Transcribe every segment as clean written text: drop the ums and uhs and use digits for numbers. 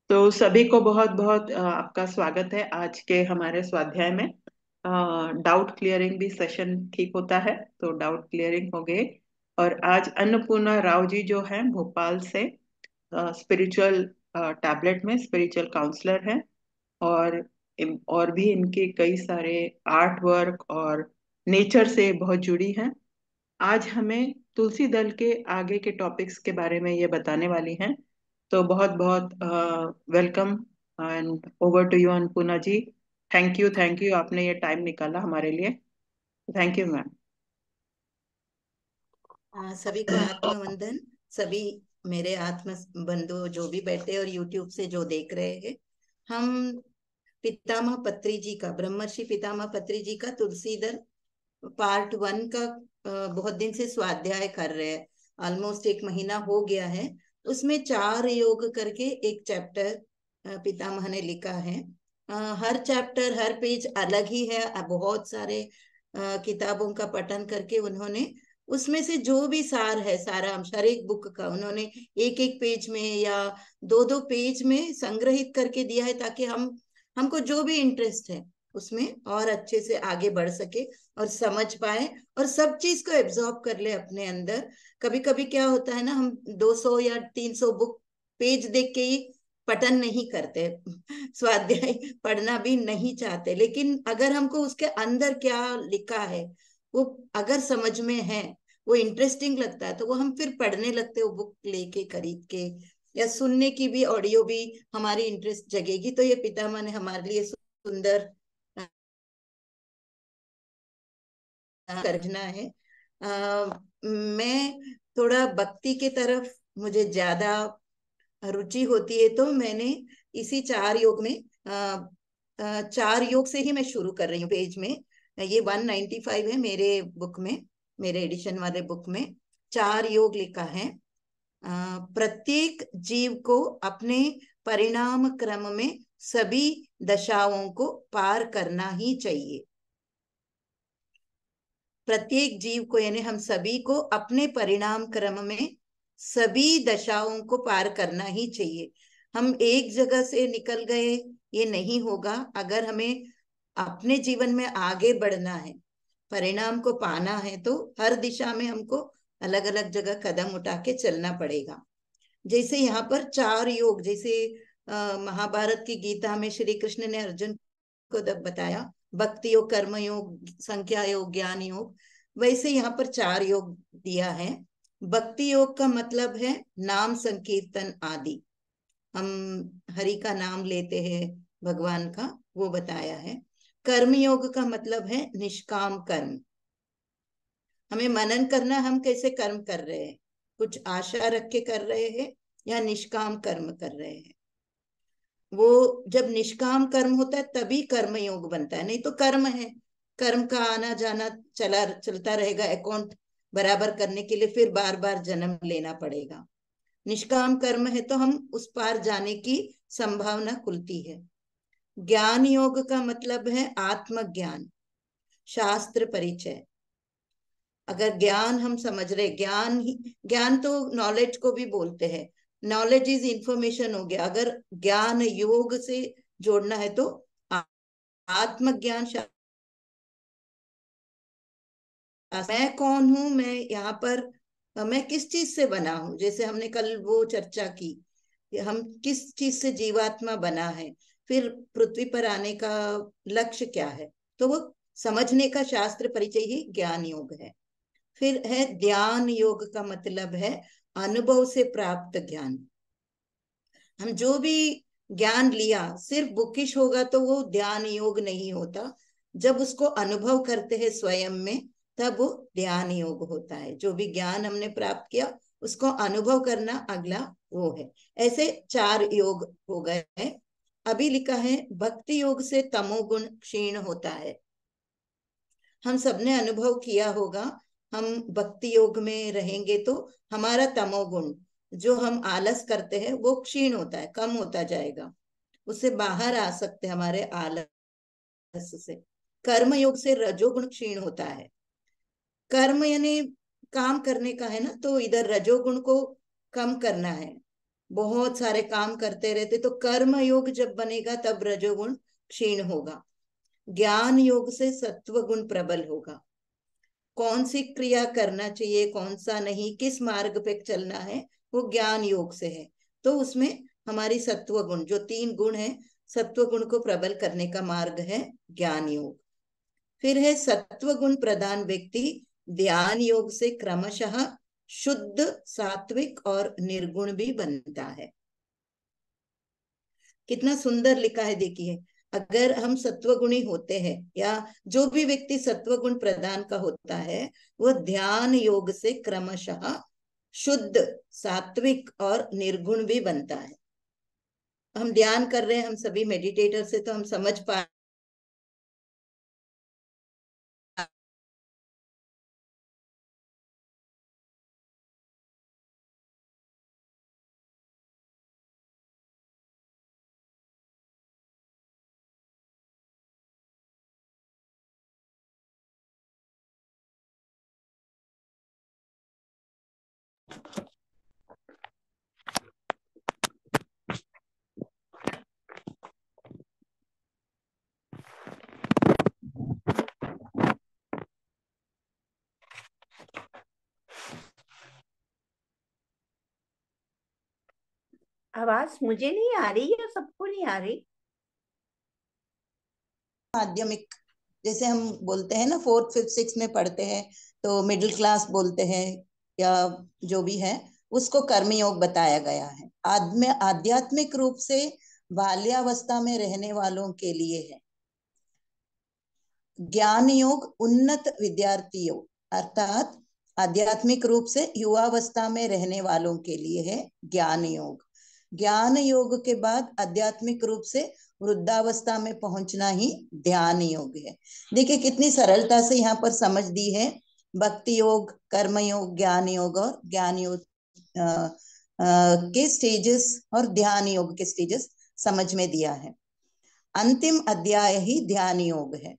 तो सभी को बहुत बहुत आपका स्वागत है आज के हमारे स्वाध्याय में। डाउट क्लियरिंग भी सेशन ठीक होता है, तो डाउट क्लियरिंग हो गए। और आज अन्नपूर्णा राव जी जो हैं भोपाल से, स्पिरिचुअल टैबलेट में स्पिरिचुअल काउंसलर हैं। और और भी इनके कई सारे आर्ट वर्क और नेचर से बहुत जुड़ी हैं। आज हमें तुलसी दल के आगे के टॉपिक्स के बारे में ये बताने वाली हैं। तो बहुत बहुत welcome and over to you Annapurna ji. Thank you आपने ये टाइम निकाला हमारे लिए। Thank you ma'am. सभी को आत्मवंदन। सभी मेरे आत्म बंधु जो भी बैठे और यूट्यूब से जो देख रहे हैं। हम पितामह पत्री जी का, ब्रह्मर्षि पितामह पत्री जी का तुलसीदल पार्ट 1 का बहुत दिन से स्वाध्याय कर रहे हैं। ऑलमोस्ट एक महीना हो गया है। उसमें 4 योग करके एक चैप्टर पितामह ने लिखा है। हर चैप्टर हर पेज अलग ही है। बहुत सारे किताबों का पठन करके उन्होंने उसमें से जो भी सार है, सारा अंश हर एक बुक का उन्होंने एक एक पेज में या दो दो पेज में संग्रहित करके दिया है, ताकि हमको जो भी इंटरेस्ट है उसमें और अच्छे से आगे बढ़ सके और समझ पाए और सब चीज को एब्जॉर्ब कर ले अपने अंदर। कभी कभी क्या होता है ना, हम 200 या 300 बुक पेज देख के ही पठन नहीं करते, स्वाध्याय पढ़ना भी नहीं चाहते, लेकिन अगर हमको उसके अंदर क्या लिखा है वो अगर समझ में है, वो इंटरेस्टिंग लगता है, तो वो हम फिर पढ़ने लगते हैं, वो बुक लेके खरीद के, या सुनने की भी ऑडियो भी हमारी इंटरेस्ट जगेगी। तो ये पितामह ने हमारे लिए सुंदर करना है। मैं थोड़ा भक्ति के तरफ मुझे ज्यादा रुचि होती है, तो मैंने इसी 4 योग में 4 योग से ही मैं शुरू कर रही हूँ। पेज में ये 195 है मेरे बुक में, मेरे एडिशन वाले बुक में 4 योग लिखा है। प्रत्येक जीव को अपने परिणाम क्रम में सभी दशाओं को पार करना ही चाहिए। प्रत्येक जीव को यानी हम सभी को अपने परिणाम क्रम में सभी दशाओं को पार करना ही चाहिए। हम एक जगह से निकल गए ये नहीं होगा। अगर हमें अपने जीवन में आगे बढ़ना है, परिणाम को पाना है, तो हर दिशा में हमको अलग अलग जगह कदम उठा के चलना पड़ेगा। जैसे यहाँ पर 4 योग, जैसे महाभारत की गीता में श्री कृष्ण ने अर्जुन को जब बताया भक्ति योग, कर्म योग, संख्या योग, ज्ञान योग, वैसे यहाँ पर 4 योग दिया है। भक्ति योग का मतलब है नाम संकीर्तन आदि, हम हरि का नाम लेते हैं, भगवान का, वो बताया है। कर्म योग का मतलब है निष्काम कर्म, हमें मनन करना, हम कैसे कर्म कर रहे हैं, कुछ आशा रख के कर रहे हैं या निष्काम कर्म कर रहे हैं। वो जब निष्काम कर्म होता है तभी कर्म योग बनता है, नहीं तो कर्म है, कर्म का आना जाना चलता रहेगा, अकाउंट बराबर करने के लिए फिर बार बार जन्म लेना पड़ेगा। निष्काम कर्म है तो हम उस पार जाने की संभावना खुलती है। ज्ञान योग का मतलब है आत्मज्ञान, शास्त्र परिचय। अगर ज्ञान हम समझ रहे, ज्ञान ही, ज्ञान तो नॉलेज को भी बोलते हैं, नॉलेज इज इंफॉर्मेशन हो गया। अगर ज्ञान योग से जोड़ना है तो आत्मज्ञान, मैं कौन हूं, मैं यहाँ पर मैं किस चीज से बना हूं, जैसे हमने कल वो चर्चा की कि हम किस चीज से जीवात्मा बना है, फिर पृथ्वी पर आने का लक्ष्य क्या है, तो वो समझने का शास्त्र परिचय ही ज्ञान योग है। फिर है ध्यान योग का मतलब है अनुभव से प्राप्त ज्ञान। हम जो भी ज्ञान लिया सिर्फ बुकिश होगा तो वो ध्यान योग नहीं होता, जब उसको अनुभव करते हैं स्वयं में तब वो ध्यान योग होता है। जो भी ज्ञान हमने प्राप्त किया उसको अनुभव करना अगला वो है। ऐसे 4 योग हो गए हैं। अभी लिखा है भक्ति योग से तमोगुण क्षीण होता है। हम सबने अनुभव किया होगा, हम भक्ति योग में रहेंगे तो हमारा तमोगुण, जो हम आलस करते हैं, वो क्षीण होता है, कम होता जाएगा, उससे बाहर आ सकते हैं हमारे आलस से। कर्म योग से रजोगुण क्षीण होता है। कर्म यानी काम करने का है ना, तो इधर रजोगुण को कम करना है, बहुत सारे काम करते रहते, तो कर्म योग जब बनेगा तब रजोगुण क्षीण होगा। ज्ञान योग से सत्व गुण प्रबल होगा। कौन सी क्रिया करना चाहिए, कौन सा नहीं, किस मार्ग पे चलना है, वो ज्ञान योग से है। तो उसमें हमारी सत्व गुण, जो 3 गुण है, सत्व गुण को प्रबल करने का मार्ग है ज्ञान योग। फिर है सत्व गुण प्रधान व्यक्ति ध्यान योग से क्रमशः शुद्ध, सात्विक और निर्गुण भी बनता है। कितना सुंदर लिखा है देखिए। अगर हम सत्वगुणी होते हैं, या जो भी व्यक्ति सत्वगुण प्रधान का होता है, वह ध्यान योग से क्रमशः शुद्ध, सात्विक और निर्गुण भी बनता है। हम ध्यान कर रहे हैं, हम सभी मेडिटेटर से, तो हम समझ पा आवाज मुझे नहीं आ रही या सबको नहीं आ रही? माध्यमिक, जैसे हम बोलते हैं ना, 4th 5th 6th में पढ़ते हैं, तो मिडिल क्लास बोलते हैं, या जो भी है, उसको कर्मयोग बताया गया है। आध्यात्मिक रूप से बाल्यावस्था में रहने वालों के लिए है। ज्ञान योग उन्नत विद्यार्थी योग, अर्थात आध्यात्मिक रूप से युवावस्था में रहने वालों के लिए है ज्ञान योग। ज्ञान योग के बाद आध्यात्मिक रूप से वृद्धावस्था में पहुंचना ही ध्यान योग है। देखिए कितनी सरलता से यहाँ पर समझ दी है। भक्ति योग, कर्म योग, ज्ञान योग और ज्ञान योग के स्टेजेस और ध्यान योग के स्टेजेस समझ में दिया है। अंतिम अध्याय ही ध्यान योग है।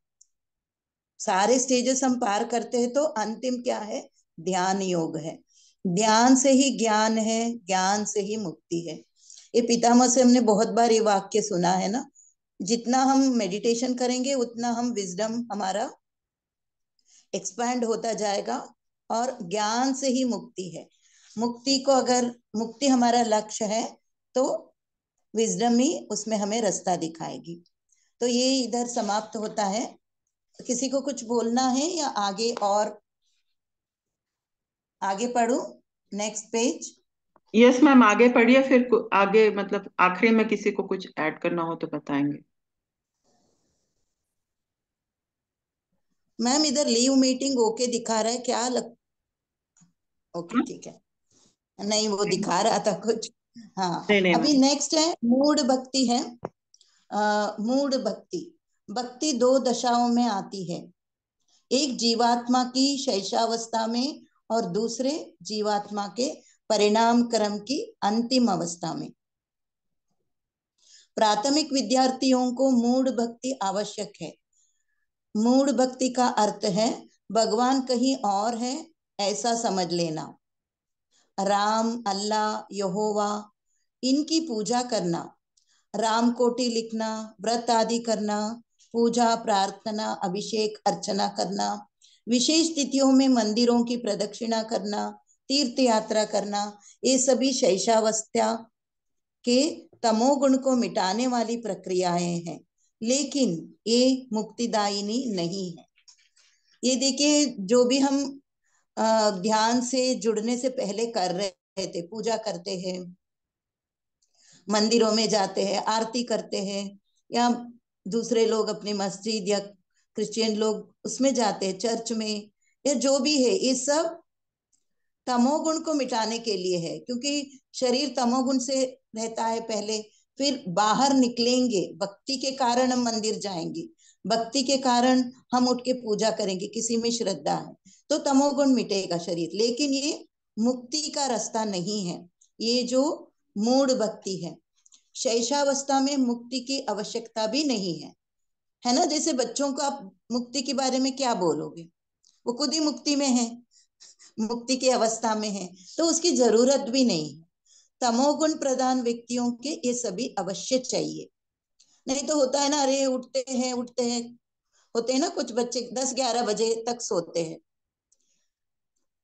सारे स्टेजेस हम पार करते हैं तो अंतिम क्या है? ध्यान योग है। ध्यान से ही ज्ञान है, ज्ञान से ही मुक्ति है। ये पितामह से हमने बहुत बार ये वाक्य सुना है ना। जितना हम मेडिटेशन करेंगे उतना हम विजडम हमारा एक्सपैंड होता जाएगा, और ज्ञान से ही मुक्ति है। मुक्ति को, अगर मुक्ति हमारा लक्ष्य है, तो विजडम ही उसमें हमें रास्ता दिखाएगी। तो ये इधर समाप्त होता है। किसी को कुछ बोलना है या आगे और आगे पढ़ू? Next page. यस मैम, आगे पढ़िए, फिर आगे मतलब आखिरी में किसी को कुछ ऐड करना हो तो बताएंगे। मैम इधर लीव मीटिंग ओके दिखा रहा है क्या? ओके ठीक है। नहीं, वो दिखा रहा था कुछ। हाँ, नहीं नहीं अभी मैम। नेक्स्ट है मूड भक्ति है। मूड भक्ति, भक्ति 2 दशाओं में आती है। एक जीवात्मा की शैशवावस्था में और दूसरे जीवात्मा के परिणाम क्रम की अंतिम अवस्था में। प्राथमिक विद्यार्थियों को मूड भक्ति आवश्यक है। मूड भक्ति का अर्थ है भगवान कहीं और है ऐसा समझ लेना। राम, अल्लाह, यहोवा, इनकी पूजा करना, राम कोटि लिखना, व्रत आदि करना, पूजा, प्रार्थना, अभिषेक, अर्चना करना, विशेष तिथियों में मंदिरों की प्रदक्षिणा करना, तीर्थ यात्रा करना, ये सभी शैशवावस्था के तमोगुण को मिटाने वाली प्रक्रियाएं हैं, लेकिन ये मुक्तिदायिनी नहीं है। ये देखिए, जो भी हम ध्यान से जुड़ने से पहले कर रहे थे, पूजा करते हैं, मंदिरों में जाते हैं, आरती करते हैं, या दूसरे लोग अपनी मस्जिद या क्रिश्चियन लोग उसमें जाते हैं, चर्च में, या जो भी है, ये सब तमोगुण को मिटाने के लिए है। क्योंकि शरीर तमोगुण से रहता है पहले, फिर बाहर निकलेंगे, भक्ति के कारण हम मंदिर जाएंगे, भक्ति के कारण हम उठ के पूजा करेंगे, किसी में श्रद्धा है तो तमोगुण मिटेगा शरीर। लेकिन ये मुक्ति का रास्ता नहीं है, ये जो मूढ़ भक्ति है। शैशवावस्था में मुक्ति की आवश्यकता भी नहीं है ना। जैसे बच्चों को आप मुक्ति के बारे में क्या बोलोगे? वो खुद ही मुक्ति में है, मुक्ति की अवस्था में है, तो उसकी जरूरत भी नहीं है। तमोगुण प्रधान व्यक्तियों के ये सभी अवश्य चाहिए। नहीं तो होता है ना, अरे उठते हैं होते हैं ना, कुछ बच्चे 10-11 बजे तक सोते हैं।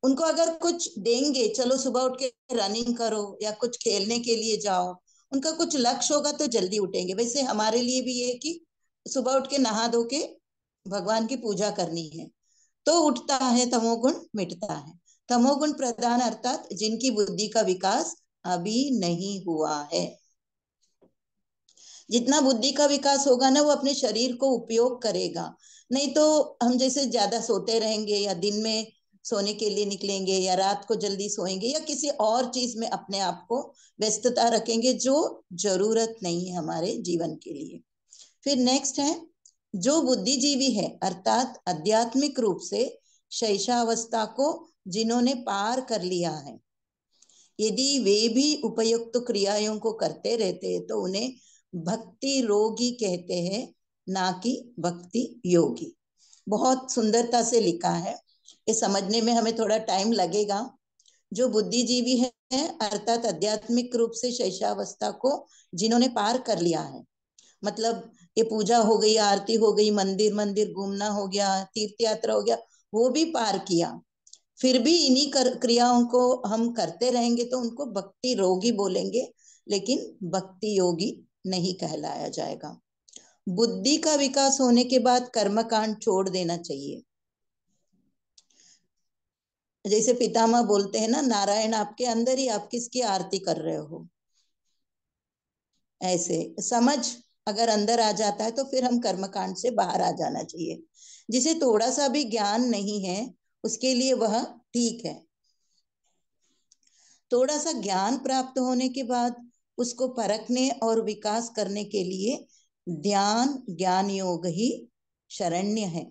उनको अगर कुछ देंगे, चलो सुबह उठ के रनिंग करो या कुछ खेलने के लिए जाओ, उनका कुछ लक्ष्य होगा तो जल्दी उठेंगे। वैसे हमारे लिए भी ये है कि सुबह उठ के नहा धो के भगवान की पूजा करनी है, तो उठता है, तमोगुण मिटता है। तमोगुण प्रधान अर्थात जिनकी बुद्धि का विकास अभी नहीं हुआ है। जितना बुद्धि का विकास होगा ना, वो अपने शरीर को उपयोग करेगा। नहीं तो हम जैसे ज्यादा सोते रहेंगे या दिन में सोने के लिए निकलेंगे या रात को जल्दी सोएंगे या किसी और चीज में अपने आप को व्यस्तता रखेंगे जो जरूरत नहीं है हमारे जीवन के लिए। फिर नेक्स्ट है, जो बुद्धिजीवी है अर्थात आध्यात्मिक रूप से शैशवावस्था को जिन्होंने पार कर लिया है, यदि वे भी उपयुक्त क्रियाओं को करते रहते हैं तो उन्हें भक्ति रोगी कहते हैं, ना कि भक्ति योगी। बहुत सुंदरता से लिखा है, ये समझने में हमें थोड़ा टाइम लगेगा। जो बुद्धिजीवी है अर्थात आध्यात्मिक रूप से शैशवावस्था को जिन्होंने पार कर लिया है, मतलब ये पूजा हो गई, आरती हो गई, मंदिर मंदिर घूमना हो गया, तीर्थ यात्रा हो गया, वो भी पार किया, फिर भी इन्हीं क्रियाओं को हम करते रहेंगे तो उनको भक्ति रोगी बोलेंगे, लेकिन भक्ति योगी नहीं कहलाया जाएगा। बुद्धि का विकास होने के बाद कर्मकांड छोड़ देना चाहिए। जैसे पितामह बोलते हैं ना, नारायण आपके अंदर ही, आप किसकी आरती कर रहे हो। ऐसे समझ अगर अंदर आ जाता है तो फिर हम कर्मकांड से बाहर आ जाना चाहिए। जिसे थोड़ा सा भी ज्ञान नहीं है उसके लिए वह ठीक है। थोड़ा सा ज्ञान प्राप्त होने के बाद उसको परखने और विकास करने के लिए ध्यान ज्ञान योग ही शरण्य है।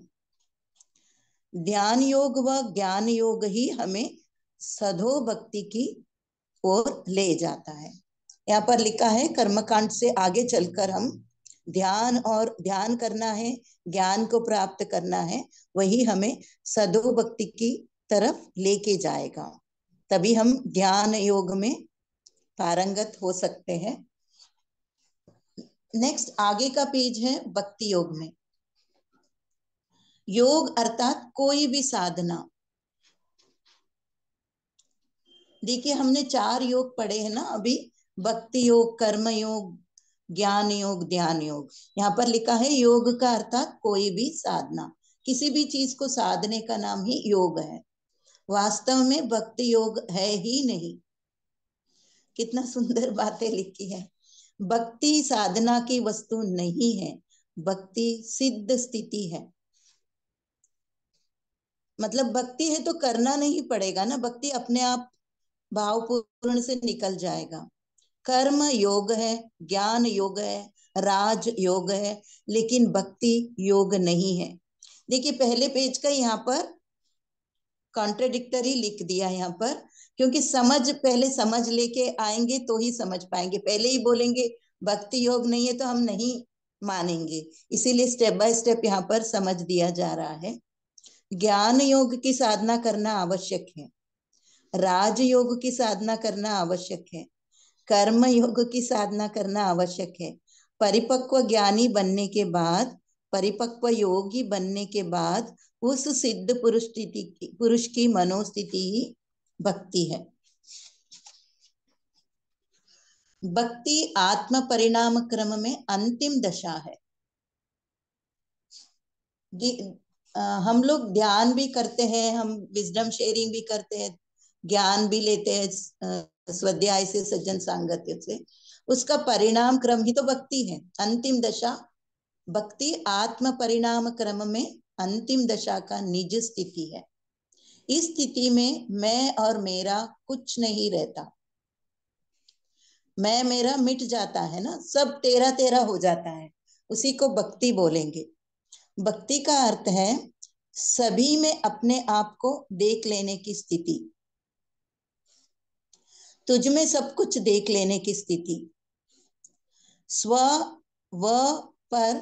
ध्यान योग व ज्ञान योग ही हमें सधो भक्ति की ओर ले जाता है। यहाँ पर लिखा है कर्मकांड से आगे चलकर हम ध्यान करना है, ज्ञान को प्राप्त करना है, वही हमें सधो भक्ति की तरफ लेके जाएगा, तभी हम ज्ञान योग में पारंगत हो सकते हैं। नेक्स्ट आगे का पेज है भक्ति योग में। योग अर्थात कोई भी साधना। देखिए हमने 4 योग पढ़े हैं ना अभी, भक्ति योग, कर्म योग, ज्ञान योग, ध्यान योग। यहाँ पर लिखा है योग का अर्थात कोई भी साधना, किसी भी चीज को साधने का नाम ही योग है। वास्तव में भक्ति योग है ही नहीं। कितना सुंदर बातें लिखी है। भक्ति साधना की वस्तु नहीं है, भक्ति सिद्ध स्थिति है। मतलब भक्ति है तो करना नहीं पड़ेगा ना, भक्ति अपने आप भावपूर्ण से निकल जाएगा। कर्म योग है, ज्ञान योग है, राज योग है, लेकिन भक्ति योग नहीं है। देखिए पहले पेज का यहाँ पर कॉन्ट्रडिक्टरी लिख दिया यहाँ पर, क्योंकि पहले समझ लेके आएंगे तो ही समझ पाएंगे। पहले ही बोलेंगे भक्ति योग नहीं है तो हम नहीं मानेंगे, इसीलिए स्टेप बाय स्टेप यहाँ पर समझ दिया जा रहा है। ज्ञान योग की साधना करना आवश्यक है, राजयोग की साधना करना आवश्यक है, कर्म योग की साधना करना आवश्यक है। परिपक्व ज्ञानी बनने के बाद, परिपक्व योगी बनने के बाद उस सिद्ध पुरुष की मनोस्थिति ही भक्ति है। भक्ति आत्म परिणाम क्रम में अंतिम दशा है। हम लोग ध्यान भी करते हैं, हम विजडम शेयरिंग भी करते हैं, ज्ञान भी लेते हैं स्वाध्याय से, सज्जन सांगत्य से, उसका परिणाम क्रम ही तो भक्ति है। अंतिम दशा भक्ति आत्म परिणाम क्रम में अंतिम दशा का निज स्थिति है। इस स्थिति में मैं और मेरा कुछ नहीं रहता, मैं मेरा मिट जाता है ना, सब तेरा तेरा हो जाता है, उसी को भक्ति बोलेंगे। भक्ति का अर्थ है सभी में अपने आप को देख लेने की स्थिति, तुझ में सब कुछ देख लेने की स्थिति, स्व व पर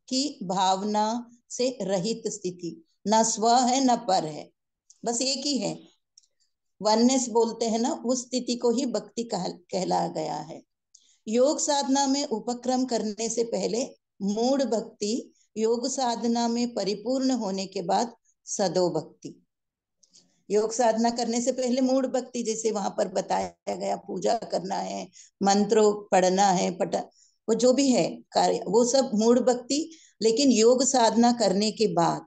की भावना से रहित स्थिति। न स्व है न पर है, बस एक ही है, वननेस बोलते हैं ना, उस स्थिति को ही भक्ति कहला गया है। योग साधना में उपक्रम करने से पहले मूढ़ भक्ति, योग साधना में परिपूर्ण होने के बाद सदो भक्ति। योग साधना करने से पहले मूढ़ भक्ति, जैसे वहां पर बताया गया, पूजा करना है, मंत्रों पढ़ना है, वो जो भी है कार्य, वो सब मूढ़ भक्ति। लेकिन योग साधना करने के बाद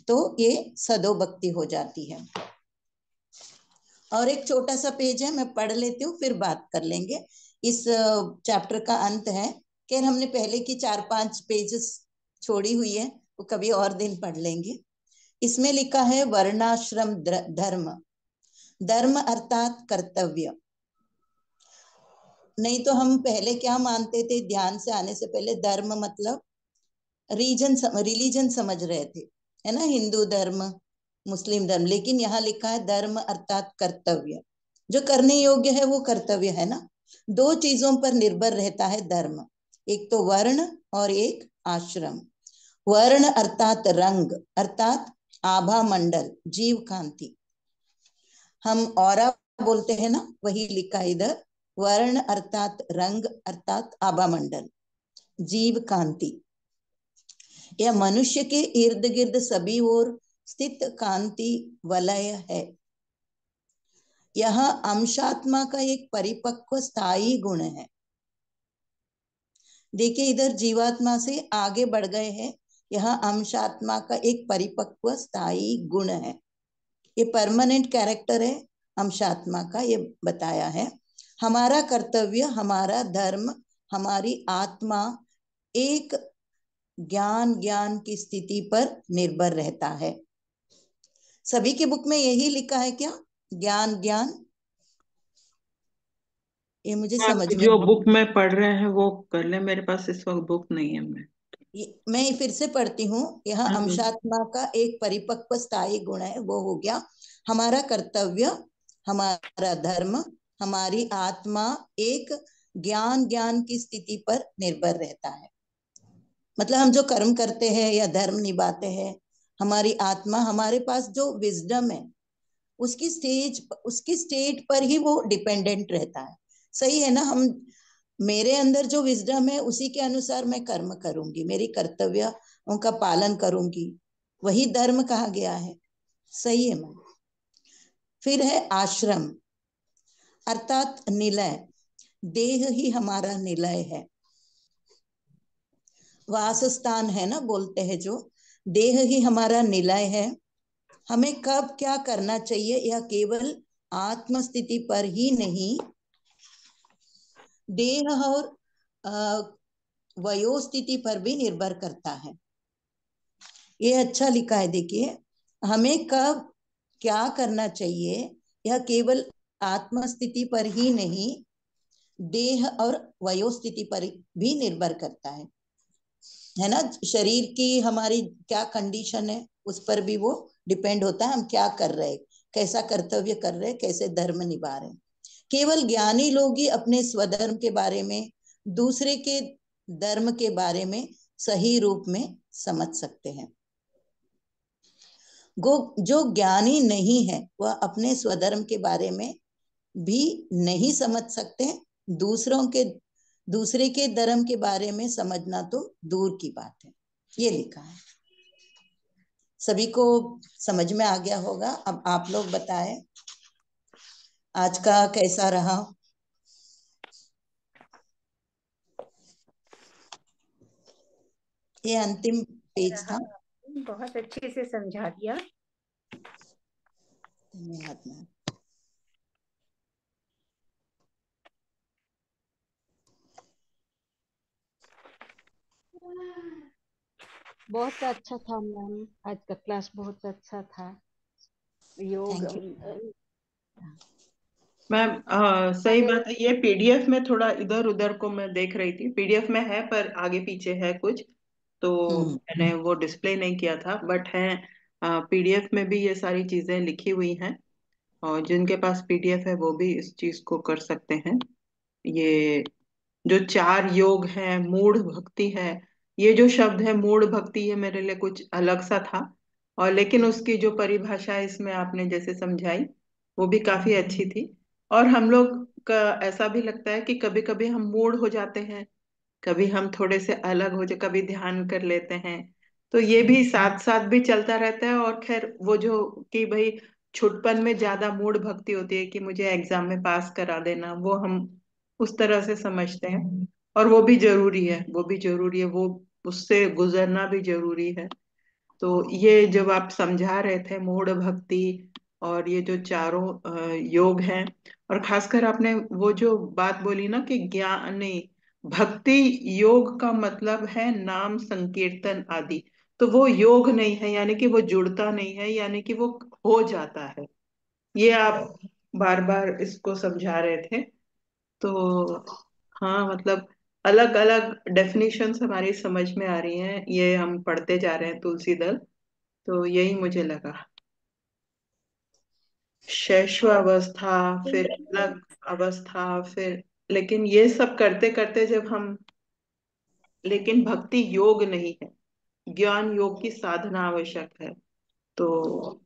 तो ये सदो भक्ति हो जाती है। और एक छोटा सा पेज है, मैं पढ़ लेती हूँ, फिर बात कर लेंगे। इस चैप्टर का अंत है। खैर हमने पहले की 4-5 पेजेस छोड़ी हुई है, वो कभी और दिन पढ़ लेंगे। इसमें लिखा है वर्णाश्रम धर्म। धर्म अर्थात कर्तव्य। नहीं तो हम पहले क्या मानते थे, ध्यान से आने से पहले धर्म मतलब रिलीजन समझ रहे थे, है ना, हिंदू धर्म, मुस्लिम धर्म। लेकिन यहाँ लिखा है धर्म अर्थात कर्तव्य। जो करने योग्य है वो कर्तव्य है ना। दो चीजों पर निर्भर रहता है धर्म, एक तो वर्ण और एक आश्रम। वर्ण अर्थात रंग, अर्थात आभा मंडल, जीव कांति। हम औरा बोलते हैं ना, वही लिखा इधर। वर्ण अर्थात रंग अर्थात आभा मंडल, जीव कांति। यह मनुष्य के इर्द गिर्द सभी ओर स्थित कांति वलय है। यह अंशात्मा का एक परिपक्व स्थायी गुण है। देखिए इधर जीवात्मा से आगे बढ़ गए हैं। यह अंशात्मा का एक परिपक्व स्थायी गुण है। ये परमानेंट कैरेक्टर है अंशात्मा का, ये बताया है। हमारा कर्तव्य, हमारा धर्म, हमारी आत्मा एक ज्ञान की स्थिति पर निर्भर रहता है। सभी की बुक में यही लिखा है क्या, ज्ञान ज्ञान? ये मुझे समझ में, जो बुक में पढ़ रहे हैं वो कर ले, मेरे पास इस वक्त बुक नहीं है। मैं फिर से पढ़ती हूँ। यह मैं अंशात्मा का एक परिपक्व स्थायी गुण है, वो हो गया हमारा कर्तव्य, हमारा धर्म, हमारी आत्मा एक ज्ञान की स्थिति पर निर्भर रहता है। मतलब हम जो कर्म करते हैं या धर्म निभाते हैं, हमारी आत्मा, हमारे पास जो विजडम है, उसकी स्टेट पर ही वो डिपेंडेंट रहता है। सही है ना। हम, मेरे अंदर जो विजडम है उसी के अनुसार मैं कर्म करूंगी, मेरी कर्तव्य उनका पालन करूंगी, वही धर्म कहा गया है। सही है मैम। फिर है आश्रम अर्थात निलय। देह ही हमारा निलय है, वासस्थान है ना, बोलते हैं जो, देह ही हमारा निलय है। हमें कब क्या करना चाहिए यह केवल आत्म स्थिति पर ही नहीं, देह और वयोस्थिति पर भी निर्भर करता है। ये अच्छा लिखा है, देखिए, हमें कब क्या करना चाहिए यह केवल आत्म स्थिति पर ही नहीं, देह और वयोस्थिति पर भी निर्भर करता है ना। शरीर की हमारी क्या कंडीशन है उस पर भी वो डिपेंड होता है, हम क्या कर रहे हैं, कैसा कर्तव्य कर रहे हैं, कैसे धर्म निभा रहे हैं। केवल ज्ञानी लोग ही अपने स्वधर्म के बारे में, दूसरे के धर्म के बारे में सही रूप में समझ सकते हैं। जो ज्ञानी नहीं है वह अपने स्वधर्म के बारे में भी नहीं समझ सकते। दूसरे के धर्म के बारे में समझना तो दूर की बात है। ये लिखा है, सभी को समझ में आ गया होगा। अब आप लोग बताएं आज का कैसा रहा। ये अंतिम पेज था। बहुत अच्छे से समझा दिया। धन्यवाद मैम। बहुत अच्छा था मैम, आज का क्लास बहुत अच्छा था। योग थैंक यू। मैम सही बात है। ये पीडीएफ में थोड़ा इधर उधर को मैं देख रही थी, पीडीएफ में है पर आगे पीछे है कुछ, तो मैंने वो डिस्प्ले नहीं किया था, बट है पीडीएफ में भी ये सारी चीजें लिखी हुई हैं, और जिनके पास पीडीएफ है वो भी इस चीज को कर सकते हैं। ये जो 4 योग है, मूढ़ भक्ति है, ये जो शब्द है मूढ़ भक्ति, ये मेरे लिए कुछ अलग सा था। और लेकिन उसकी जो परिभाषा इसमें आपने जैसे समझाई वो भी काफी अच्छी थी। और हम लोग का ऐसा भी लगता है कि कभी कभी हम मूड हो जाते हैं, कभी हम थोड़े से अलग हो जाए, कभी ध्यान कर लेते हैं। तो ये भी साथ साथ भी चलता रहता है। और खैर वो जो कि भाई छुटपन में ज्यादा मूड भक्ति होती है कि मुझे एग्जाम में पास करा देना, वो हम उस तरह से समझते हैं। और वो भी जरूरी है, वो भी जरूरी है, वो उससे गुजरना भी जरूरी है। तो ये जब आप समझा रहे थे मूढ़ भक्ति और ये जो चारों योग हैं, और खासकर आपने वो जो बात बोली ना कि ज्ञान नहीं, भक्ति योग का मतलब है नाम संकीर्तन आदि। तो वो योग नहीं है, यानी कि वो जुड़ता नहीं है, यानी कि वो हो जाता है। ये आप बार बार इसको समझा रहे थे। तो हाँ, मतलब अलग अलग डेफिनेशंस हमारी समझ में आ रही हैं, ये हम पढ़ते जा रहे हैं तुलसी दल। तो यही मुझे लगा, शैशवावस्था, फिर अलग अवस्था, फिर लेकिन ये सब करते करते जब हम, लेकिन भक्ति योग नहीं है, ज्ञान योग की साधना आवश्यक है। तो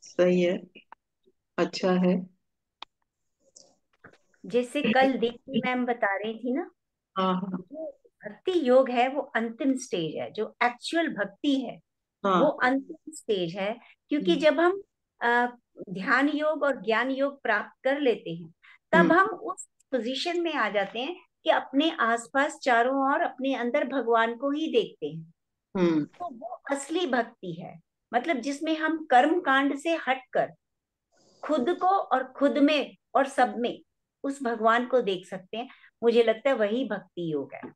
सही है, अच्छा है। जैसे कल दीप्ति मैम बता रही थी ना, हाँ हाँ जो भक्ति योग है वो अंतिम स्टेज है, जो एक्चुअल भक्ति है वो हाँ। अंतिम स्टेज है। क्योंकि जब हम अ, ध्यान योग और ज्ञान योग प्राप्त कर लेते हैं, तब हम्म हम उस पोजीशन में आ जाते हैं कि अपने आसपास चारों ओर अपने अंदर भगवान को ही देखते हैं। हम्म। तो वो असली भक्ति है, मतलब जिसमें हम कर्म कांड से हटकर खुद को और खुद में और सब में उस भगवान को देख सकते हैं। मुझे लगता है वही भक्ति योग है।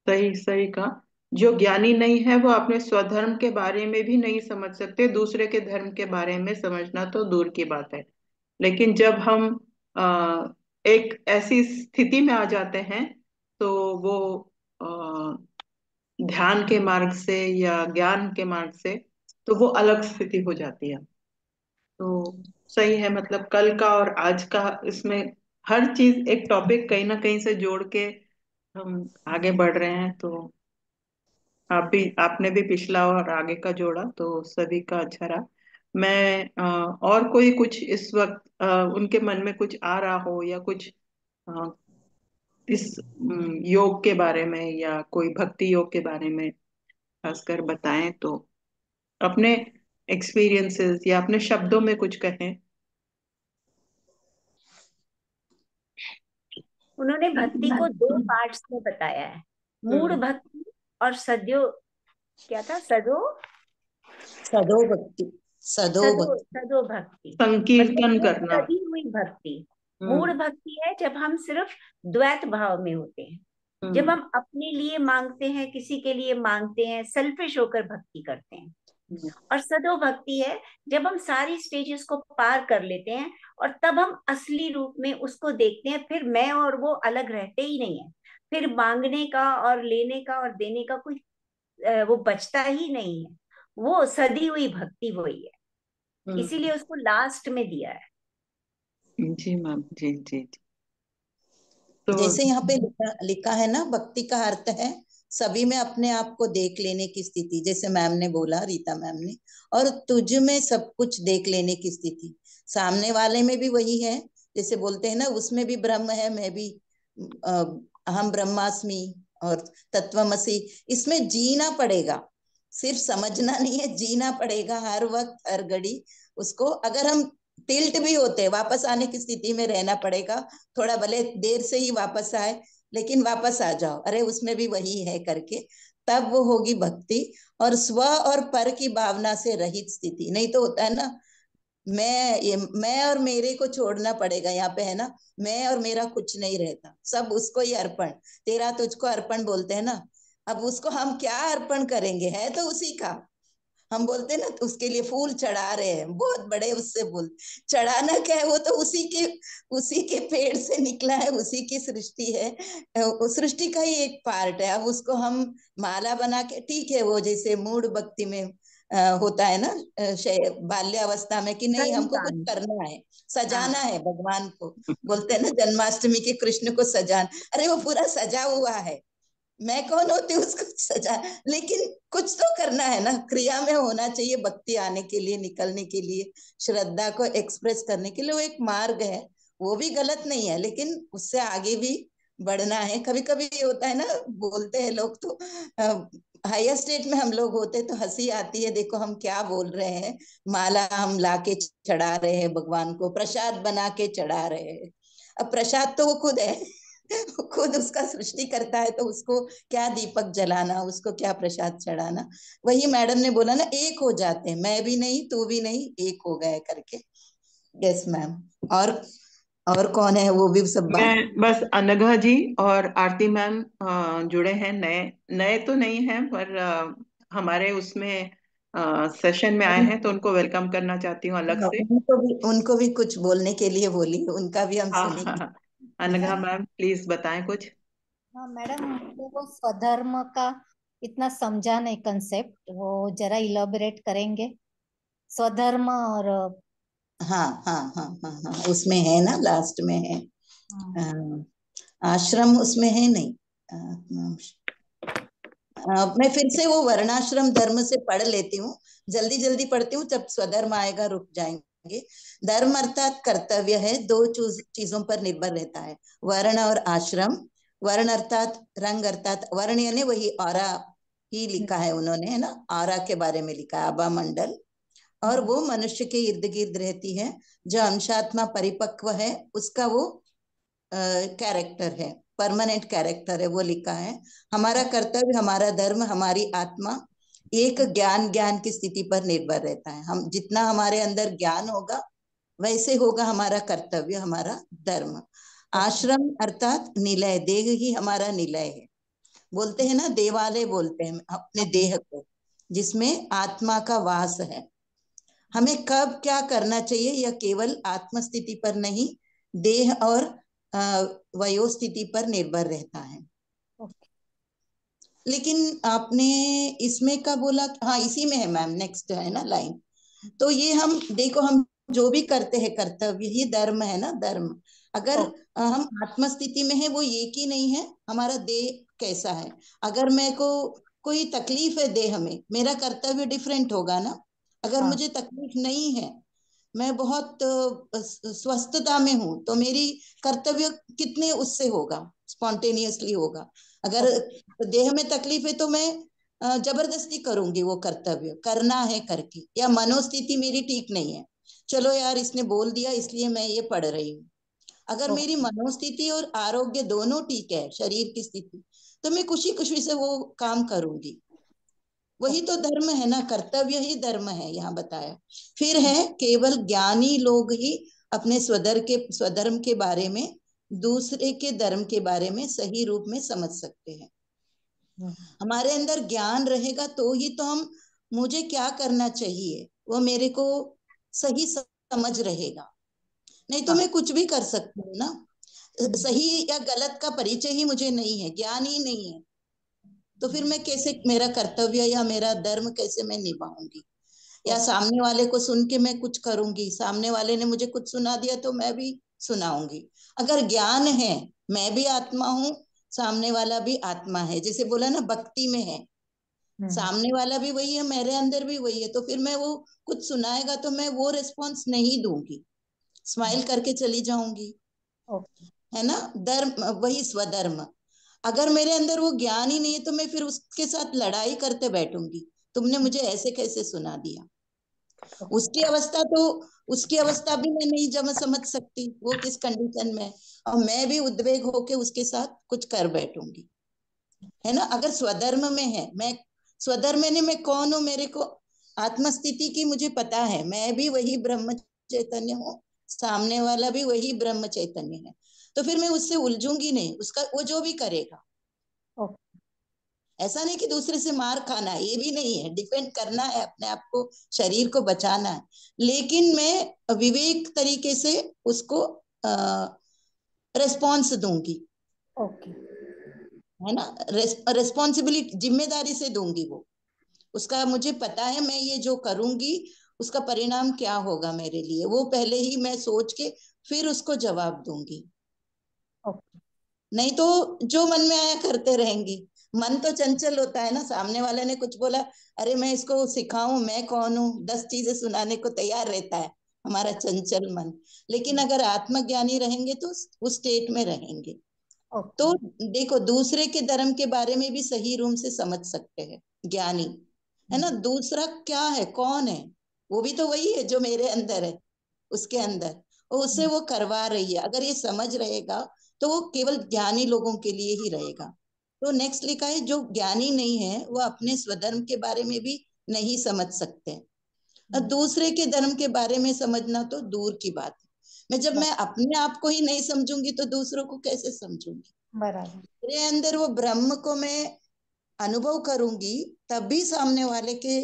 सही सही कहा। जो ज्ञानी नहीं है वो अपने स्वधर्म के बारे में भी नहीं समझ सकते, दूसरे के धर्म के बारे में समझना तो दूर की बात है। लेकिन जब हम एक ऐसी स्थिति में आ जाते हैं, तो वो ध्यान के मार्ग से या ज्ञान के मार्ग से, तो वो अलग स्थिति हो जाती है। तो सही है, मतलब कल का और आज का इसमें हर चीज एक टॉपिक कहीं ना कहीं से जोड़ के हम आगे बढ़ रहे हैं। तो आप भी, आपने भी पिछला और आगे का जोड़ा, तो सभी का अच्छा रहा। मैं और कोई कुछ इस वक्त उनके मन में कुछ आ रहा हो या कुछ अ, इस योग के बारे में या कोई भक्ति योग के बारे में खासकर बताएं, तो अपने एक्सपीरियंसेस या अपने शब्दों में कुछ कहें। उन्होंने भक्ति को दो पार्ट्स में बताया है, मूढ़ हम्म। भक्ति और सद्यो, क्या था, सदो, सदो भक्ति, सदो सदो भक्ति। सदो भक्ति। मतलब संकीर्तन वो करना। सदी हुई भक्ति। मूढ़ हम्म भक्ति है जब हम सिर्फ द्वैत भाव में होते हैं, जब हम्म हम अपने लिए मांगते हैं, किसी के लिए मांगते हैं, सेल्फिश होकर भक्ति करते हैं। हम्म और सदो भक्ति है जब हम सारी स्टेजेस को पार कर लेते हैं और तब हम असली रूप में उसको देखते हैं। फिर मैं और वो अलग रहते ही नहीं है, फिर मांगने का और लेने का और देने का कोई वो बचता ही नहीं है। वो सदी हुई भक्ति वही है, हम्म। इसीलिए उसको लास्ट में दिया है। जी मैम, जी जी जी। तो जैसे यहाँ पे लिखा लिखा है ना, भक्ति का अर्थ है सभी में अपने आप को देख लेने की स्थिति, जैसे मैम ने बोला, रीता मैम ने, और तुझ में सब कुछ देख लेने की स्थिति। सामने वाले में भी वही है, जैसे बोलते हैं ना, उसमें भी ब्रह्म है, मैं भी अ, अहम ब्रह्मास्मि और तत्वमसि। इसमें जीना पड़ेगा, सिर्फ समझना नहीं है, जीना पड़ेगा हर वक्त हर घड़ी उसको। अगर हम टिल्ट भी होते हैं, वापस आने की स्थिति में रहना पड़ेगा, थोड़ा भले देर से ही वापस आए, लेकिन वापस आ जाओ, अरे उसमें भी वही है करके, तब वो होगी भक्ति। और स्व और पर की भावना से रहित स्थिति। नहीं तो होता है ना, मैं और मेरे को छोड़ना पड़ेगा, यहाँ पे है ना, मैं और मेरा कुछ नहीं रहता, सब उसको ही अर्पण। तेरा तुझको अर्पण बोलते हैं ना, अब उसको हम क्या अर्पण करेंगे, है तो उसी का। हम बोलते हैं ना, तो उसके लिए फूल चढ़ा रहे हैं, बहुत बड़े उससे बोल, चढ़ाना क्या है, वो तो उसी के पेड़ से निकला है, उसी की सृष्टि है, उस सृष्टि का ही एक पार्ट है। अब उसको हम माला बना के, ठीक है, वो जैसे मूड भक्ति में होता है ना, बाल्यावस्था में, कि नहीं कर्म हमको कुछ कांड। करना है, हाँ। सजाना है भगवान को। बोलते हैं ना, जन्माष्टमी के कृष्ण को सजान, अरे वो पूरा सजा हुआ है, मैं कौन होती हूँ उसको सजा, लेकिन कुछ तो करना है ना, क्रिया में होना चाहिए, भक्ति आने के लिए, निकलने के लिए, श्रद्धा को एक्सप्रेस करने के लिए, वो एक मार्ग है, वो भी गलत नहीं है, लेकिन उससे आगे भी बढ़ना है। कभी कभी ये होता है ना, बोलते हैं लोग तो हायर स्टेट में हम लोग होते तो हंसी आती है, देखो हम क्या बोल रहे हैं, माला हम लाके चढ़ा रहे हैं भगवान को, प्रसाद बना के चढ़ा रहे हैं। अब प्रसाद तो वो खुद है, खुद उसका सृष्टि करता है, तो उसको क्या दीपक जलाना, उसको क्या प्रसाद चढ़ाना। वही मैडम ने बोला ना, एक हो जाते हैं, मैं भी नहीं तू भी नहीं, एक हो गए करके। Yes ma'am. और कौन है वो भी सब मैं बात। बस अनघा जी और आरती मैम जुड़े हैं, नए नए तो नहीं हैं पर हमारे उसमें सेशन में आए हैं, तो उनको वेलकम करना चाहती हूँ अलग से। उनको भी कुछ बोलने के लिए बोली, उनका भी हम हाँ हाँ सुनेंगे। हाँ। अनघा मैम प्लीज बताएं कुछ। हाँ मैडम, मुझे वो स्वधर्म का इतना समझा नहीं कंसेप्ट, वो जरा इलाबोरेट करेंगे? स्वधर्म और हाँ हाँ हाँ हाँ हाँ, उसमें है ना, लास्ट में है। हाँ। आश्रम उसमें है नहीं। मैं फिर से वो वर्णाश्रम धर्म से पढ़ लेती हूँ, जल्दी जल्दी पढ़ती हूँ, जब स्वधर्म आएगा रुक जाएंगे। धर्म अर्थात कर्तव्य है, दो चीजों पर निर्भर रहता है, वर्ण और आश्रम। वर्ण अर्थात रंग, अर्थात वर्ण यानी वही ऑरा ही लिखा है उन्होंने, है ना, ऑरा के बारे में लिखा है, आभा मंडल। और वो मनुष्य के इर्द गिर्द रहती है, जो अंशात्मा परिपक्व है उसका वो कैरेक्टर है, परमानेंट कैरेक्टर है, वो लिखा है। हमारा कर्तव्य, हमारा धर्म, हमारी आत्मा एक ज्ञान ज्ञान की स्थिति पर निर्भर रहता है। हम जितना हमारे अंदर ज्ञान होगा वैसे होगा हमारा कर्तव्य, हमारा धर्म। आश्रम अर्थात निलय, देह ही हमारा निलय है। बोलते हैं ना, देवालय बोलते हैं अपने देह को, जिसमें आत्मा का वास है। हमें कब क्या करना चाहिए यह केवल आत्मस्थिति पर नहीं, देह और वयोस्थिति पर निर्भर रहता है। लेकिन आपने इसमें का बोला, हाँ इसी में है मैम, नेक्स्ट है ना लाइन। तो ये हम देखो, हम जो भी करते हैं कर्तव्य ही धर्म है ना, धर्म। अगर हम आत्मस्थिति में है, वो एक ही नहीं है, हमारा देह कैसा है। अगर मेरे को कोई तकलीफ है देह में, मेरा कर्तव्य डिफरेंट होगा ना। अगर मुझे तकलीफ नहीं है, मैं बहुत स्वस्थता में हूँ, तो मेरी कर्तव्य कितने उससे होगा, स्पॉन्टेनियसली होगा। अगर देह में तकलीफ है तो मैं जबरदस्ती करूंगी वो कर्तव्य, करना है करके, या मनोस्थिति मेरी ठीक नहीं है, चलो यार इसने बोल दिया इसलिए मैं ये पढ़ रही हूँ। अगर मेरी मनोस्थिति और आरोग्य दोनों ठीक है, शरीर की स्थिति, तो मैं खुशी खुशी से वो काम करूंगी। वही तो धर्म है ना, कर्तव्य ही धर्म है यहाँ बताया। फिर है, केवल ज्ञानी लोग ही अपने स्वधर्म के बारे में, दूसरे के धर्म के बारे में सही रूप में समझ सकते हैं। हमारे अंदर ज्ञान रहेगा तो ही तो हम, मुझे क्या करना चाहिए वो मेरे को सही समझ रहेगा। नहीं तो मैं कुछ भी कर सकती हूँ ना, सही या गलत का परिचय ही मुझे नहीं है, ज्ञान ही नहीं है, तो फिर मैं कैसे, मेरा कर्तव्य या मेरा धर्म कैसे मैं निभाऊंगी। या सामने वाले को सुन के मैं कुछ करूंगी, सामने वाले ने मुझे कुछ सुना दिया तो मैं भी सुनाऊंगी। अगर ज्ञान है, मैं भी आत्मा हूँ, सामने वाला भी आत्मा है, जैसे बोला ना भक्ति में है, सामने वाला भी वही है, मेरे अंदर भी वही है, तो फिर मैं वो कुछ सुनाएगा तो मैं वो रिस्पॉन्स नहीं दूंगी, स्माइल करके चली जाऊंगी, है ना। धर्म वही स्वधर्म। अगर मेरे अंदर वो ज्ञान ही नहीं है तो मैं फिर उसके साथ लड़ाई करते बैठूंगी, तुमने मुझे ऐसे कैसे सुना दिया। उसकी अवस्था तो, उसकी अवस्था भी मैं नहीं जब समझ सकती वो किस कंडीशन में है, और मैं भी उद्वेग होके उसके साथ कुछ कर बैठूंगी, है ना। अगर स्वधर्म में है, मैं स्वधर्म में मैं कौन हूँ, मेरे को आत्मस्थिति की मुझे पता है, मैं भी वही ब्रह्म चैतन्य हूँ, सामने वाला भी वही ब्रह्म चैतन्य है, तो फिर मैं उससे उलझूंगी नहीं, उसका वो जो भी करेगा। ऐसा नहीं कि दूसरे से मार खाना, ये भी नहीं है, डिफेंड करना है अपने आप को, शरीर को बचाना है, लेकिन मैं विवेक तरीके से उसको रेस्पॉन्स दूंगी, है ना। रेस्पॉन्सिबिलिटी, जिम्मेदारी से दूंगी वो, उसका मुझे पता है, मैं ये जो करूंगी उसका परिणाम क्या होगा मेरे लिए, वो पहले ही मैं सोच के फिर उसको जवाब दूंगी। नहीं तो जो मन में आया करते रहेंगी, मन तो चंचल होता है ना, सामने वाले ने कुछ बोला, अरे मैं इसको सिखाऊं, मैं कौन हूँ, 10 चीजें सुनाने को तैयार रहता है हमारा चंचल मन। लेकिन अगर आत्मज्ञानी रहेंगे तो उस स्टेट में रहेंगे। ओके। तो देखो, दूसरे के धर्म के बारे में भी सही रूप से समझ सकते हैं ज्ञानी, है ना। दूसरा क्या है, कौन है, वो भी तो वही है जो मेरे अंदर है, उसके अंदर, और उससे वो करवा रही है। अगर ये समझ रहेगा तो वो केवल ज्ञानी लोगों के लिए ही रहेगा। तो नेक्स्ट लिखा है, जो ज्ञानी नहीं है वो अपने स्वधर्म के बारे में भी नहीं समझ सकते। और दूसरे के धर्म के बारे में समझना तो दूर की बात है। मैं अपने आप को ही नहीं समझूंगी तो दूसरों को कैसे समझूंगी। बराबर। मेरे अंदर वो ब्रह्म को मैं अनुभव करूंगी, तभी सामने वाले के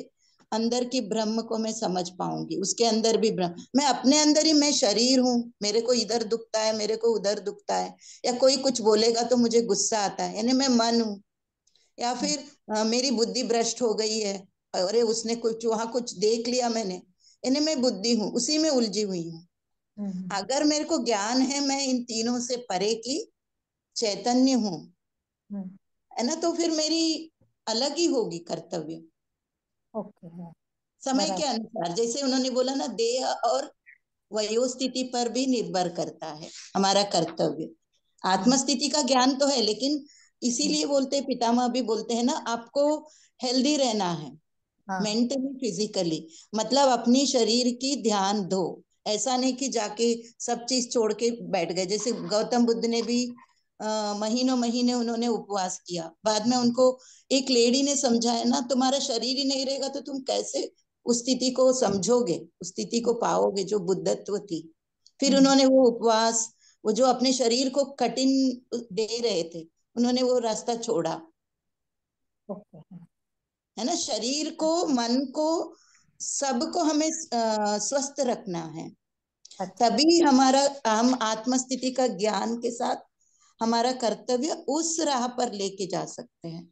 अंदर की ब्रह्म को मैं समझ पाऊंगी। उसके अंदर भी ब्रह्म, मैं अपने अंदर ही, मैं शरीर हूँ, मेरे को इधर दुखता है, मेरे को उधर दुखता है, या कोई कुछ बोलेगा तो मुझे गुस्सा आता है, यानी मैं मन हूँ। या फिर मेरी बुद्धि भ्रष्ट हो गई है, अरे उसने कुछ वहां कुछ देख लिया मैंने, यानी मैं बुद्धि हूँ, उसी में उलझी हुई हूँ। अगर मेरे को ज्ञान है मैं इन तीनों से परे की चैतन्य हूँ, है ना, तो फिर मेरी अलग ही होगी कर्तव्य, ओके। समय के बराबर। अनुसार। जैसे उन्होंने बोला ना, देह और वयोस्थिति पर भी निर्भर करता है हमारा कर्तव्य। आत्मस्थिति का ज्ञान तो है, लेकिन इसीलिए बोलते, पितामह भी बोलते हैं ना, आपको हेल्दी रहना है, हाँ। Mentally physically. मतलब अपनी शरीर की ध्यान दो, ऐसा नहीं कि जाके सब चीज छोड़ के बैठ गए। जैसे गौतम बुद्ध ने भी महीनों महीने उन्होंने उपवास किया, बाद में उनको एक लेडी ने समझाया ना, तुम्हारा शरीर ही नहीं रहेगा तो तुम कैसे उस स्थिति को समझोगे, उस स्थिति को पाओगे जो बुद्धत्व थी। फिर उन्होंने वो उपवास, वो जो अपने शरीर को कठिन दे रहे थे, उन्होंने वो रास्ता छोड़ा, ओके। है ना। शरीर को, मन को, सबको हमें स्वस्थ रखना है, अच्छा। तभी हमारा, हम आत्मस्थिति का ज्ञान के साथ हमारा कर्तव्य उस राह पर लेके जा सकते हैं।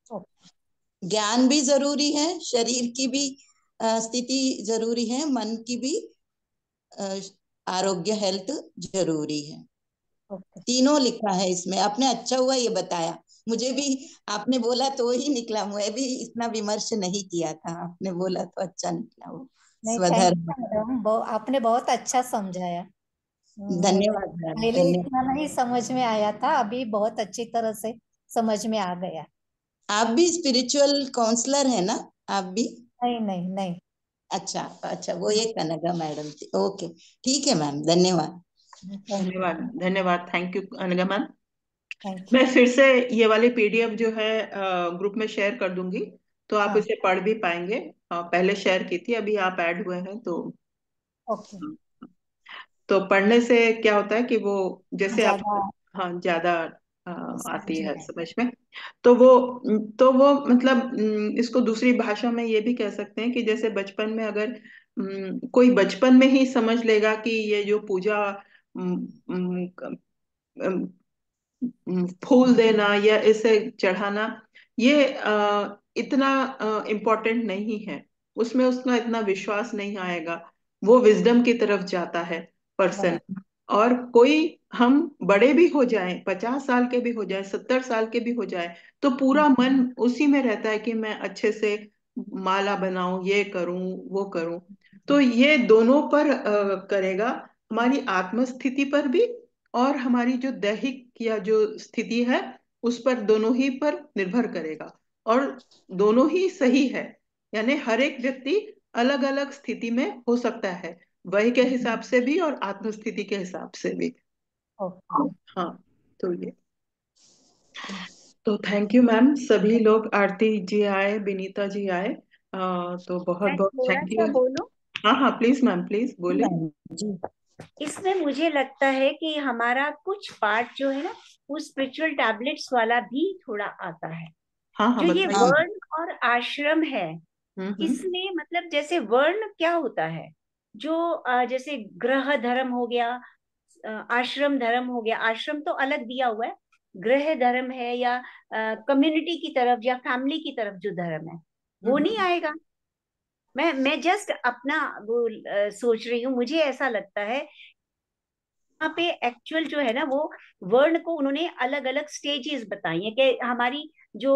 ओके। ज्ञान भी जरूरी है, शरीर की भी स्थिति जरूरी है, मन की भी आरोग्य, हेल्थ जरूरी है। ओके। तीनों लिखा है इसमें। आपने अच्छा हुआ ये बताया, मुझे भी आपने बोला तो ही निकला। मैं भी इतना विमर्श नहीं किया था, आपने बोला तो अच्छा निकला वो नहीं, थैंक स्वधर्म। यू मैडम, आपने बहुत अच्छा समझाया। मुझे धन्यवाद मैम, पहले धन्यवाद। इतना नहीं समझ में आया था, अभी बहुत अच्छी तरह से समझ में आ गया। आप भी स्पिरिचुअल काउंसलर है ना, आप भी? नहीं नहीं नहीं। अच्छा अच्छा, वो ये कनगा मैडम थी। ओके, ठीक है मैम, धन्यवाद। Thank you. धन्यवाद, धन्यवाद, थैंक यू अनगा मैम। Thank you. मैं फिर से ये वाली पीडीएफ जो है ग्रुप में शेयर कर दूंगी, तो आप हाँ। इसे पढ़ भी पाएंगे। पहले शेयर की थी, अभी आप ऐड हुए हैं तो ओके। पढ़ने से क्या होता है कि वो, जैसे आप, ज्यादा हाँ, ज्यादा आती समझ में है आया। समझ में। तो वो मतलब इसको दूसरी भाषा में ये भी कह सकते हैं कि जैसे बचपन में अगर कोई बचपन में ही समझ लेगा कि ये जो पूजा, अम, अम, अम, फूल देना या इसे चढ़ाना, ये इतना इम्पोर्टेंट नहीं है, उसमें उसका इतना विश्वास नहीं आएगा, वो विजडम की तरफ जाता है पर्सन। बराबर। और कोई, हम बड़े भी हो जाएं, 50 साल के भी हो जाएं, 70 साल के भी हो जाएं, तो पूरा मन उसी में रहता है कि मैं अच्छे से माला बनाऊं, ये करूं, वो करूं। तो ये दोनों पर करेगा, हमारी आत्मस्थिति पर भी और हमारी जो दैहिक या जो स्थिति है उस पर, दोनों ही पर निर्भर करेगा। और दोनों ही सही है, यानी हर एक व्यक्ति अलग अलग स्थिति में हो सकता है, वही के हिसाब से भी और आत्मस्थिति के हिसाब से भी। ओके। हाँ, तो ये, तो थैंक यू मैम। सभी लोग, आरती जी आए, विनीता जी आए, तो बहुत मैं बहुत थोड़ा थैंक सा यू। बोलूं, हाँ हाँ, प्लीज मैम, प्लीज बोलिए। मैम जी। इसमें मुझे लगता है कि हमारा कुछ पार्ट जो है ना, वो स्पिरिचुअल टैबलेट्स वाला भी थोड़ा आता है। हाँ हाँ, जो ये बताइए। हाँ। वर्ण और आश्रम है, हम्म। इसमें मतलब जैसे वर्ण क्या होता है, जो जैसे ग्रह धर्म हो गया, आश्रम धर्म हो गया। आश्रम तो अलग दिया हुआ है, गृह धर्म है या कम्युनिटी की तरफ या फैमिली की तरफ जो धर्म है, वो नहीं हम्म। आएगा। मैं जस्ट अपना वो सोच रही हूँ, मुझे ऐसा लगता है यहाँ पे एक्चुअल जो है ना, वो वर्ण को उन्होंने अलग अलग स्टेजेस बताई है कि हमारी जो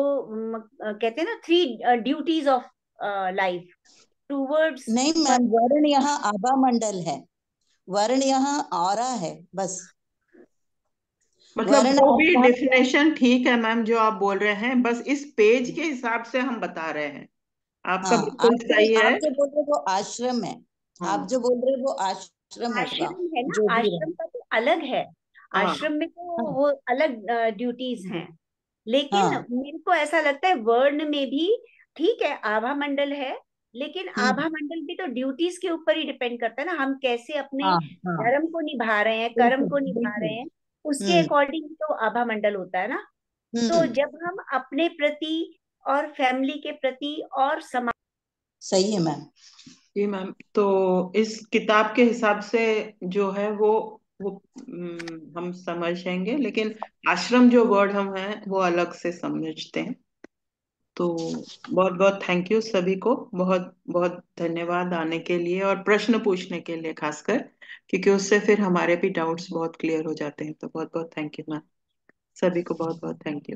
कहते हैं ना, 3 ड्यूटीज ऑफ लाइफ टूवर्ड्स। नहीं मैम, वर्ण यहाँ आभा मंडल है, वर्ण यहाँ ऑरा है बस। मतलब वर्ण वो भी आभा, डेफिनेशन ठीक है मैम जो आप बोल रहे हैं, बस इस पेज के हिसाब से हम बता रहे हैं। आपका हाँ, बिल्कुल आश्रम सही है। आप जो बोल रहे हो वो आश्रम है, आप हाँ जो बोल रहे हो वो आश्रम होगा, आश्रम है ना, जो भी आश्रम रहे। का तो अलग है। हाँ आश्रम में तो हाँ वो अलग ड्यूटीज हैं। लेकिन हाँ। मेरे को ऐसा लगता है वर्ण में भी ठीक है, आभा मंडल है, लेकिन आभा हम्म। मंडल भी तो ड्यूटीज के ऊपर ही डिपेंड करता है ना, हम कैसे अपने हाँ हाँ, धर्म को निभा रहे हैं, कर्म बिल्कुल को निभा बिल्कुल। रहे हैं, उसके हम्म अकॉर्डिंग तो आभा मंडल होता है ना। तो हम्म। जब हम अपने प्रति और फैमिली के प्रति और समाज। सही है मैम। जी मैम, तो इस किताब के हिसाब से जो है वो हम समझेंगे, लेकिन आश्रम जो वर्ड हम हैं वो अलग से समझते हैं। तो बहुत बहुत थैंक यू सभी को, बहुत बहुत धन्यवाद आने के लिए और प्रश्न पूछने के लिए खासकर, क्योंकि उससे फिर हमारे भी डाउट्स बहुत क्लियर हो जाते हैं। तो बहुत बहुत थैंक यू मैम, सभी को बहुत बहुत थैंक यू।